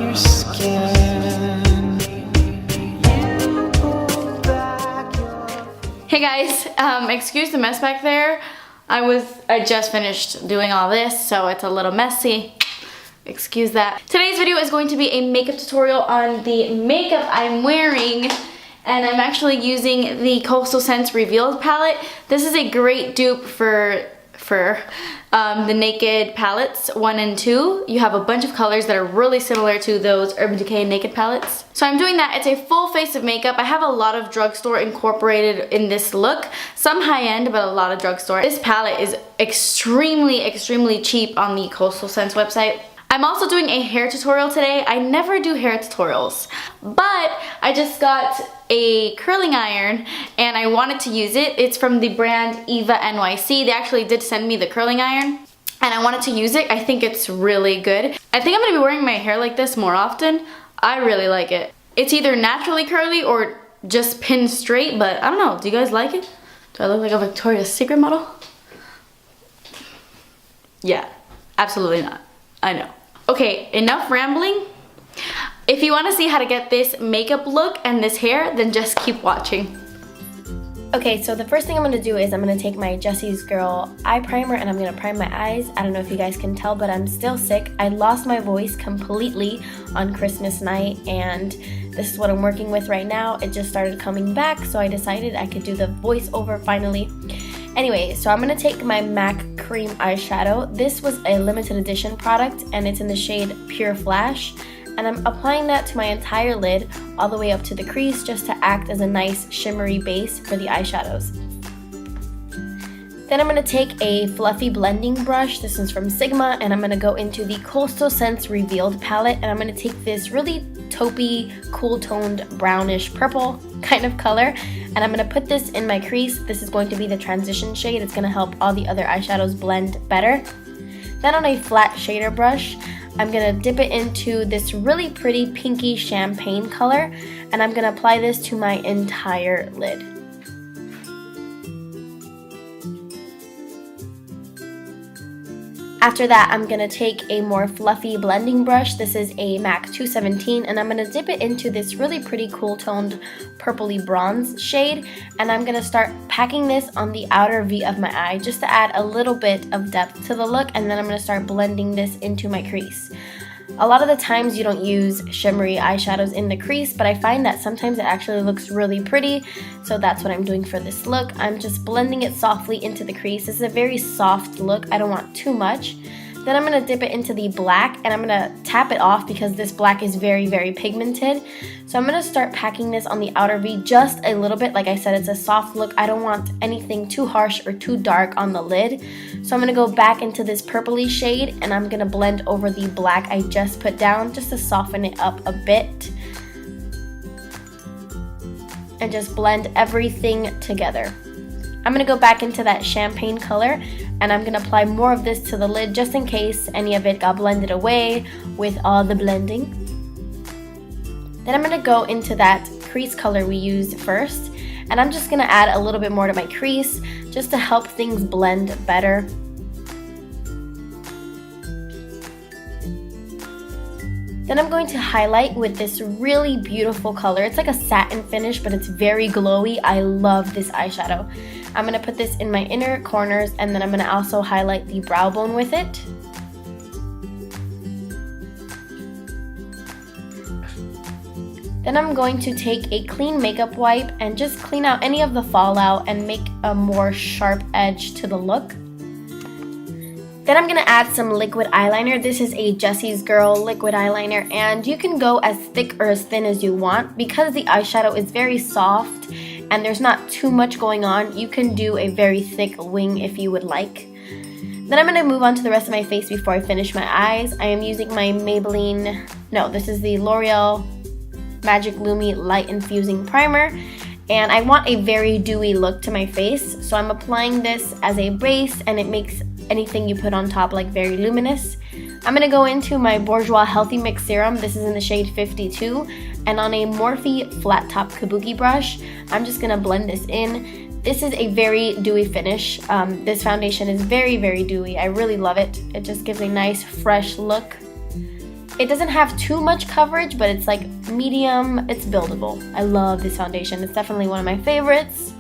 your skin. Hey guys, excuse the mess back there. I just finished doing all this, so it's a little messy. Excuse that. Today's video is going to be a makeup tutorial on the makeup I'm wearing, and I'm actually using the Coastal Scents Revealed palette. This is a great dupe for the Naked palettes 1 and 2. You have a bunch of colors that are really similar to those Urban Decay Naked palettes. So I'm doing that. It's a full face of makeup. I have a lot of drugstore incorporated in this look. Some high-end, but a lot of drugstore. This palette is extremely cheap on the Coastal Scents website. I'm also doing a hair tutorial today. I never do hair tutorials, but I just got a curling iron and I wanted to use it. It's from the brand Eva NYC. They actually did send me the curling iron and I wanted to use it. I think it's really good. I think I'm gonna be wearing my hair like this more often. I really like it. It's either naturally curly or just pinned straight, but I don't know. Do you guys like it? Do I look like a Victoria's Secret model? Yeah, absolutely not. I know. Okay, enough rambling. If you want to see how to get this makeup look and this hair, then just keep watching. Okay, so the first thing I'm going to do is I'm going to take my Jessies Girl eye primer and I'm going to prime my eyes. I don't know if you guys can tell, but I'm still sick. I lost my voice completely on Christmas night, and this is what I'm working with right now. It just started coming back, so I decided I could do the voiceover finally. Anyway, so I'm going to take my MAC Cream eyeshadow. This was a limited edition product and it's in the shade Pure Flash. And I'm applying that to my entire lid all the way up to the crease just to act as a nice shimmery base for the eyeshadows. Then I'm going to take a fluffy blending brush. This is from Sigma, and I'm going to go into the Coastal Scents Revealed palette, and I'm going to take this really taupey, cool toned brownish purple kind of color, and I'm going to put this in my crease. This is going to be the transition shade. It's going to help all the other eyeshadows blend better. Then on a flat shader brush, I'm going to dip it into this really pretty pinky champagne color, and I'm going to apply this to my entire lid. After that, I'm going to take a more fluffy blending brush. This is a MAC 217, and I'm going to dip it into this really pretty cool toned purpley bronze shade, and I'm going to start packing this on the outer V of my eye just to add a little bit of depth to the look, and then I'm going to start blending this into my crease. A lot of the times you don't use shimmery eyeshadows in the crease, but I find that sometimes it actually looks really pretty, so that's what I'm doing for this look. I'm just blending it softly into the crease. This is a very soft look. I don't want too much. Then I'm going to dip it into the black, and I'm going to tap it off because this black is very pigmented. So I'm going to start packing this on the outer V just a little bit. Like I said, it's a soft look. I don't want anything too harsh or too dark on the lid. So I'm going to go back into this purpley shade, and I'm going to blend over the black I just put down just to soften it up a bit. And just blend everything together. I'm going to go back into that champagne color, and I'm going to apply more of this to the lid just in case any of it got blended away with all the blending. Then I'm going to go into that crease color we used first, and I'm just going to add a little bit more to my crease just to help things blend better. Then I'm going to highlight with this really beautiful color. It's like a satin finish, but it's very glowy. I love this eyeshadow. I'm going to put this in my inner corners, and then I'm going to also highlight the brow bone with it. Then I'm going to take a clean makeup wipe and just clean out any of the fallout and make a more sharp edge to the look. Then I'm going to add some liquid eyeliner. This is a Jessies Girl liquid eyeliner, and you can go as thick or as thin as you want. Because the eyeshadow is very soft and there's not too much going on, you can do a very thick wing if you would like. Then I'm going to move on to the rest of my face before I finish my eyes. I am using my Maybelline, this is the L'Oreal Magic Lumi Light Infusing Primer. And I want a very dewy look to my face, so I'm applying this as a base, and it makes anything you put on top like very luminous. I'm going to go into my Bourjois Healthy Mix Serum. This is in the shade 52, and on a Morphe flat top kabuki brush, I'm just going to blend this in. This is a very dewy finish. This foundation is very dewy. I really love it. It just gives a nice fresh look. It doesn't have too much coverage, but it's like medium, it's buildable. I love this foundation. It's definitely one of my favorites.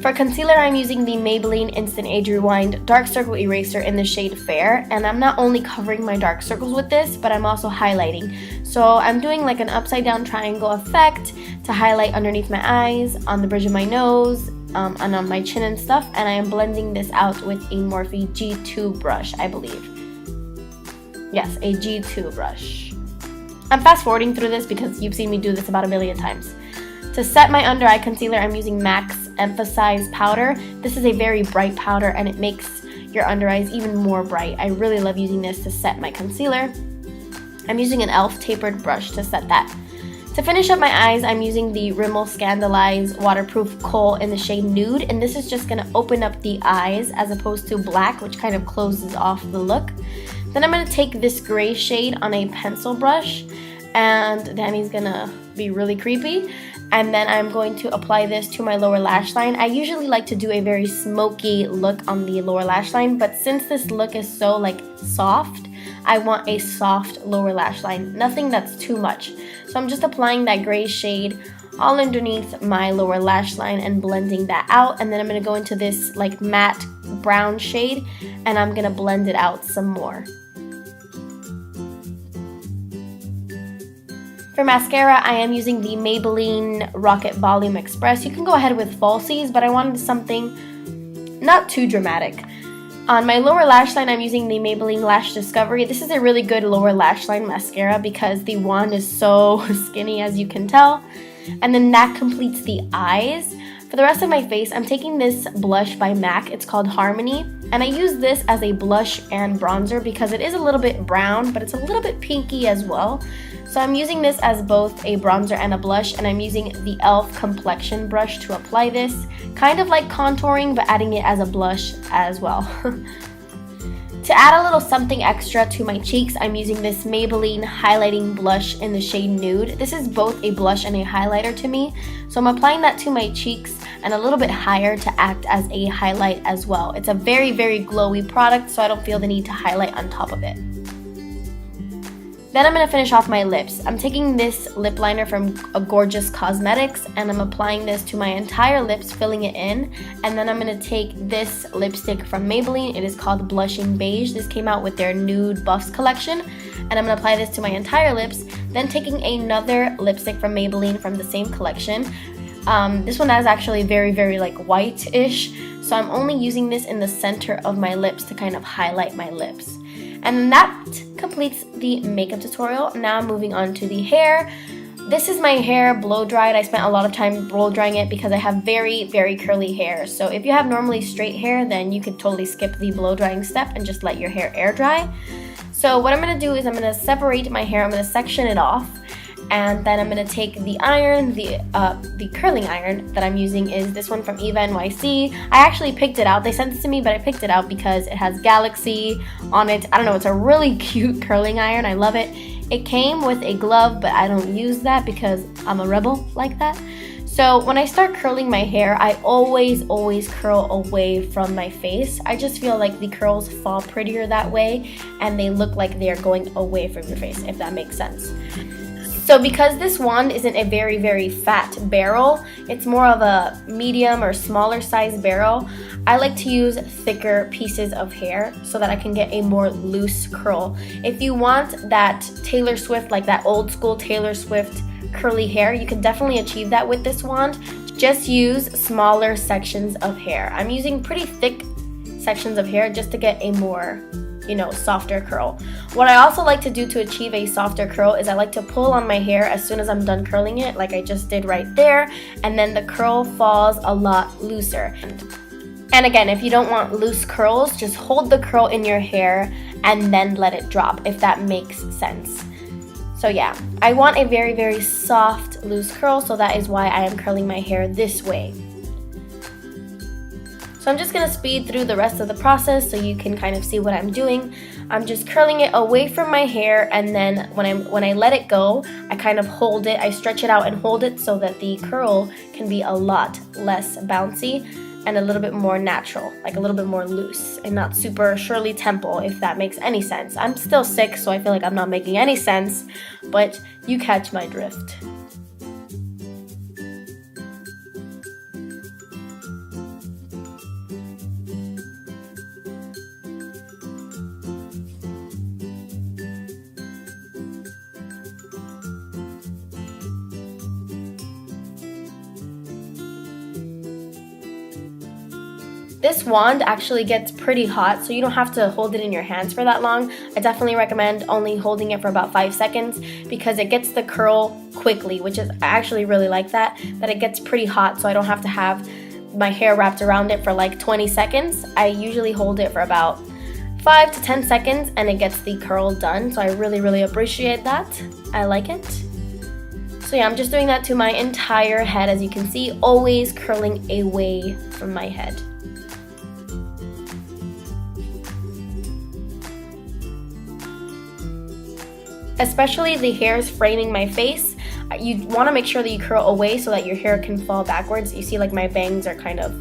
For concealer, I'm using the Maybelline Instant Age Rewind Dark Circle Eraser in the shade Fair. And I'm not only covering my dark circles with this, but I'm also highlighting. So I'm doing like an upside down triangle effect to highlight underneath my eyes, on the bridge of my nose, and on my chin and stuff. And I am blending this out with a Morphe G2 brush, I believe. Yes, a G2 brush. I'm fast forwarding through this because you've seen me do this about a million times. To set my under eye concealer, I'm using MAC's Emphasize powder. This is a very bright powder and it makes your under eyes even more bright. I really love using this to set my concealer. I'm using an e.l.f. tapered brush to set that. To finish up my eyes, I'm using the Rimmel Scandaleyez Waterproof Kohl in the shade Nude, and this is just going to open up the eyes as opposed to black, which kind of closes off the look. Then I'm going to take this gray shade on a pencil brush, and Danny's going to be really creepy. And then I'm going to apply this to my lower lash line. I usually like to do a very smoky look on the lower lash line, but since this look is so like soft, I want a soft lower lash line, nothing that's too much. So I'm just applying that gray shade all underneath my lower lash line and blending that out. And then I'm going to go into this like matte brown shade and I'm going to blend it out some more. For mascara, I am using the Maybelline Rocket Volume Express. You can go ahead with falsies, but I wanted something not too dramatic. On my lower lash line, I'm using the Maybelline Lash Discovery. This is a really good lower lash line mascara because the wand is so skinny, as you can tell. And then that completes the eyes. For the rest of my face, I'm taking this blush by MAC. It's called Harmony. And I use this as a blush and bronzer because it is a little bit brown, but it's a little bit pinky as well. So I'm using this as both a bronzer and a blush, and I'm using the e.l.f. complexion brush to apply this. Kind of like contouring, but adding it as a blush as well. To add a little something extra to my cheeks, I'm using this Maybelline highlighting blush in the shade Nude. This is both a blush and a highlighter to me. So I'm applying that to my cheeks and a little bit higher to act as a highlight as well. It's a very, very glowy product, so I don't feel the need to highlight on top of it. Then I'm going to finish off my lips. I'm taking this lip liner from Gorgeous Cosmetics and I'm applying this to my entire lips, filling it in. And then I'm going to take this lipstick from Maybelline. It is called Blushing Beige. This came out with their Nude Buffs collection. And I'm going to apply this to my entire lips. Then taking another lipstick from Maybelline from the same collection. This one is actually very, very like white-ish. So I'm only using this in the center of my lips to kind of highlight my lips. And that completes the makeup tutorial. Now I'm moving on to the hair. This is my hair blow dried. I spent a lot of time blow drying it because I have very, very curly hair. So if you have normally straight hair, then you could totally skip the blow drying step and just let your hair air dry. So what I'm going to do is I'm going to separate my hair. I'm going to section it off. And then I'm going to take the iron, the curling iron that I'm using is this one from Eva NYC. I actually picked it out. They sent this to me, but I picked it out because it has Galaxy on it. I don't know, it's a really cute curling iron. I love it. It came with a glove, but I don't use that because I'm a rebel like that. So when I start curling my hair, I always curl away from my face. I just feel like the curls fall prettier that way and they look like they're going away from your face, if that makes sense. So because this wand isn't a very, very fat barrel, it's more of a medium or smaller size barrel, I like to use thicker pieces of hair so that I can get a more loose curl. If you want that Taylor Swift, like that old school Taylor Swift curly hair, you can definitely achieve that with this wand. Just use smaller sections of hair. I'm using pretty thick sections of hair just to get a more, softer curl. What I also like to do to achieve a softer curl is I like to pull on my hair as soon as I'm done curling it, like I just did right there, and then the curl falls a lot looser. And again, if you don't want loose curls, just hold the curl in your hair and then let it drop, if that makes sense. So yeah, I want a very, very soft, loose curl, so that is why I am curling my hair this way. So I'm just going to speed through the rest of the process so you can kind of see what I'm doing. I'm just curling it away from my hair, and then when I let it go, I kind of hold it, I stretch it out and hold it so that the curl can be a lot less bouncy. and a little bit more natural, like a little bit more loose and not super Shirley Temple, if that makes any sense. I'm still sick, so I feel like I'm not making any sense, but you catch my drift. This wand actually gets pretty hot, so you don't have to hold it in your hands for that long. I definitely recommend only holding it for about 5 seconds because it gets the curl quickly, which is, I actually really like that it gets pretty hot, so I don't have to have my hair wrapped around it for like 20 seconds. I usually hold it for about 5 to 10 seconds and it gets the curl done, so I really appreciate that. I like it. So yeah, I'm just doing that to my entire head, as you can see, always curling away from my head. Especially the hairs framing my face, you want to make sure that you curl away so that your hair can fall backwards. You see, like, my bangs are kind of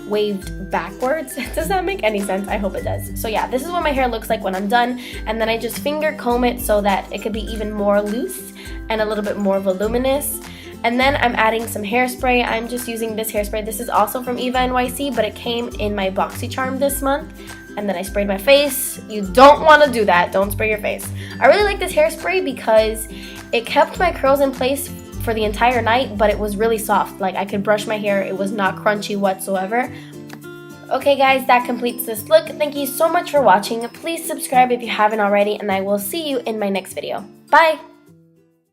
waved backwards. Does that make any sense? I hope it does. So yeah, this is what my hair looks like when I'm done, and then I just finger comb it so that it could be even more loose and a little bit more voluminous. And then I'm adding some hairspray. I'm just using this hairspray. This is also from Eva NYC, but it came in my BoxyCharm this month. And then I sprayed my face. You don't want to do that. Don't spray your face. I really like this hairspray because it kept my curls in place for the entire night, but it was really soft. Like, I could brush my hair. It was not crunchy whatsoever. Okay guys, that completes this look. Thank you so much for watching. Please subscribe if you haven't already, and I will see you in my next video. Bye!